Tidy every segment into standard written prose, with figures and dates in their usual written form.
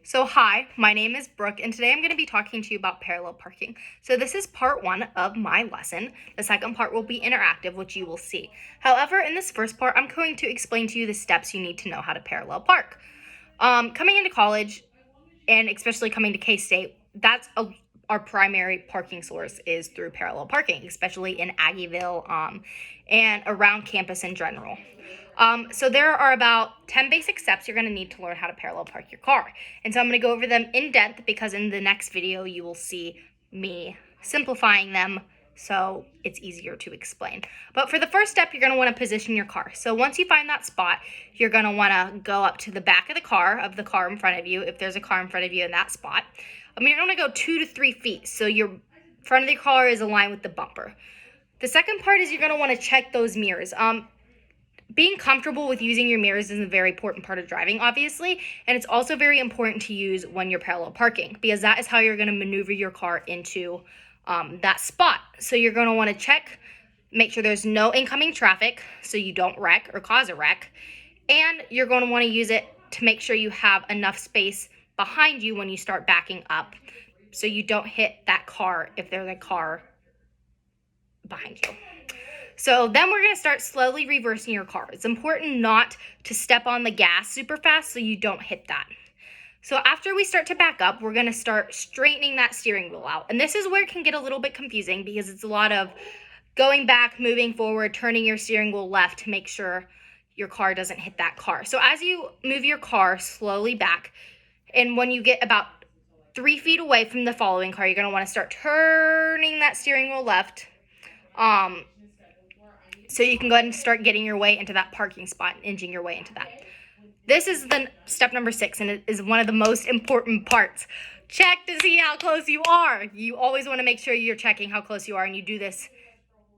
So hi, my name is Brooke, and today I'm going to be talking to you about parallel parking. So this is part one of my lesson. The second part will be interactive, which you will see. However, in this first part, I'm going to explain to you the steps you need to know how to parallel park. Coming into college, and especially coming to K-State, our primary parking source is through parallel parking, especially in Aggieville and around campus in general. So there are about 10 basic steps you're going to need to learn how to parallel park your car. And so I'm going to go over them in depth because in the next video you will see me simplifying them so it's easier to explain. But for the first step, you're going to want to position your car. So once you find that spot, you're going to want to go up to the back of the car in front of you, if there's a car in front of you in that spot. You're going to go 2 to 3 feet, so your front of the car is aligned with the bumper. The second part is you're going to want to check those mirrors. Being comfortable with using your mirrors is a very important part of driving, obviously, and it's also very important to use when you're parallel parking because that is how you're going to maneuver your car into that spot. So you're going to want to check, make sure there's no incoming traffic so you don't wreck or cause a wreck, and you're going to want to use it to make sure you have enough space behind you when you start backing up so you don't hit that car if there's a car behind you. So then we're going to start slowly reversing your car. It's important not to step on the gas super fast so you don't hit that. So after we start to back up, we're going to start straightening that steering wheel out. And this is where it can get a little bit confusing because it's a lot of going back, moving forward, turning your steering wheel left to make sure your car doesn't hit that car. So as you move your car slowly back, and when you get about 3 feet away from the following car, you're going to want to start turning that steering wheel left. So you can go ahead and start getting your way into that parking spot and inching your way into that. This is the step number 6, and it is one of the most important parts. Check to see how close you are. You always want to make sure you're checking how close you are, and you do this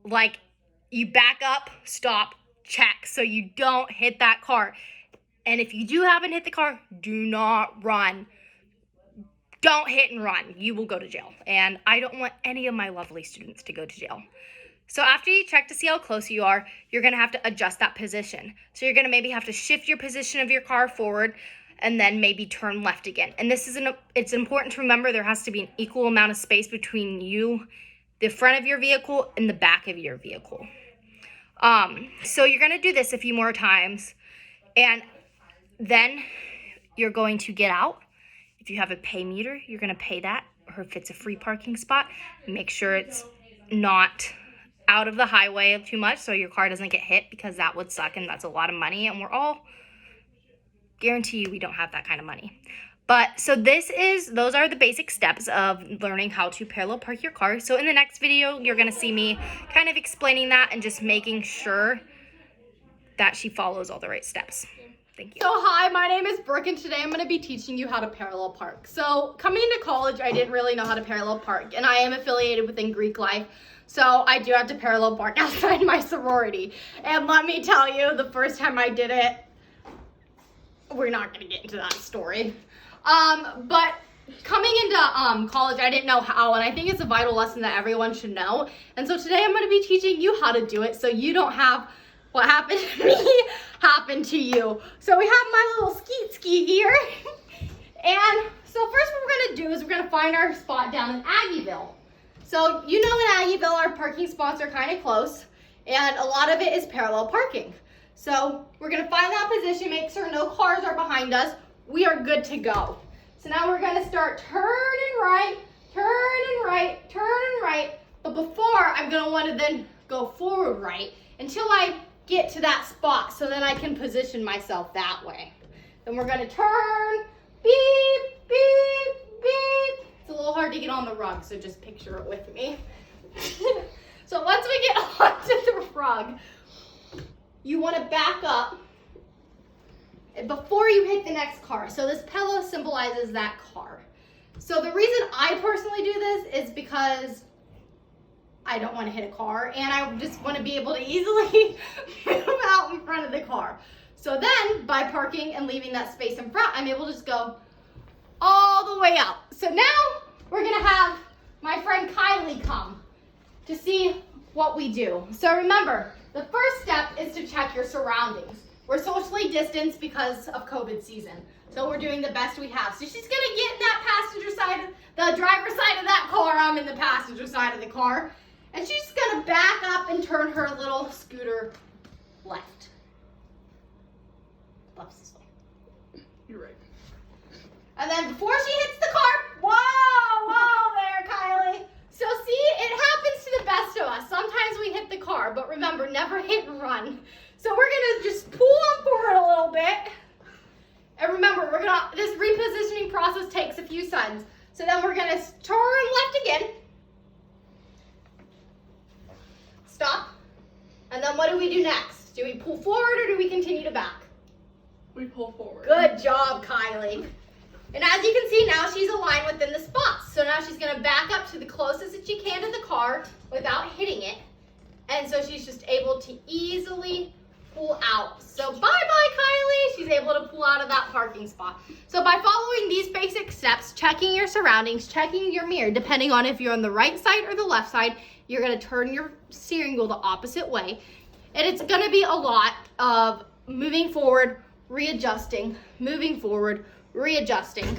like you back up, stop, check, so you don't hit that car. And if you do happen to hit the car, do not run. Don't hit and run. You will go to jail. And I don't want any of my lovely students to go to jail. So after you check to see how close you are, you're going to have to adjust that position. So you're going to maybe have to shift your position of your car forward and then maybe turn left again. And it's important to remember there has to be an equal amount of space between you, the front of your vehicle, and the back of your vehicle. So you're going to do this a few more times. And then you're going to get out. If you have a pay meter, you're going to pay that. Or if it's a free parking spot, make sure it's not out of the highway too much so your car doesn't get hit because that would suck and that's a lot of money and we're all guarantee you we don't have that kind of money. But so those are the basic steps of learning how to parallel park your car. So in the next video, you're going to see me kind of explaining that and just making sure that she follows all the right steps. Thank you. So hi, my name is Brooke and today I'm going to be teaching you how to parallel park. So coming into college, I didn't really know how to parallel park and I am affiliated within Greek Life. So I do have to parallel park outside my sorority. And let me tell you, the first time I did it, we're not going to get into that story. But coming into college, I didn't know how, and I think it's a vital lesson that everyone should know. And so today I'm going to be teaching you how to do it so you don't have what happened to me happen to you. So we have my little skeet ski here. And so first what we're going to do is we're going to find our spot down in Aggieville. So you know in Aggieville our parking spots are kind of close and a lot of it is parallel parking. So we're going to find that position, make sure no cars are behind us. We are good to go. So now we're going to start turning right, turning right, turning right. But before I'm going to want to then go forward right until I get to that spot so then I can position myself that way. Then we're going to turn, beep, beep, beep. It's a little hard to get on the rug, so just picture it with me. So once we get onto the rug, you want to back up before you hit the next car. So this pillow symbolizes that car. So the reason I personally do this is because I don't want to hit a car and I just want to be able to easily move out in front of the car. So then by parking and leaving that space in front, I'm able to just go all the way out. So now we're going to have my friend Kylie come to see what we do. So remember, the first step is to check your surroundings. We're socially distanced because of COVID season. So we're doing the best we have. So she's gonna get in that passenger side, the driver's side of that car. I'm in the passenger side of the car. And she's gonna back up and turn her little scooter left. Left's this way. You're right. And then before she hits the car, whoa there, Kylie. So see, it happens to the best of us. Sometimes we hit the car, but remember, never hit and run. So we're gonna just pull on forward a little bit. And remember, this repositioning process takes a few seconds. So then we're gonna turn left again. Stop. And then what do we do next? Do we pull forward or do we continue to back? We pull forward. Good job, Kylie. And as you can see, now she's aligned within the spots. So now she's gonna back up to the closest that she can to the car without hitting it. And so she's just able to easily pull out. So bye-bye, Kylie. She's able to pull out of that parking spot. So by following these basic steps, checking your surroundings, checking your mirror, depending on if you're on the right side or the left side, you're gonna turn your steering wheel the opposite way. And it's gonna be a lot of moving forward, readjusting, moving forward, readjusting,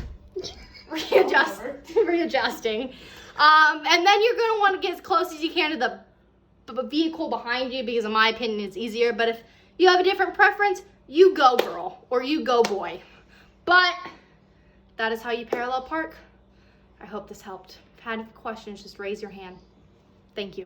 readjusting. And then you're gonna wanna get as close as you can to the vehicle behind you, because in my opinion, it's easier. But if you have a different preference, you go girl, or you go boy. But that is how you parallel park. I hope this helped. If you had any questions, just raise your hand. Thank you.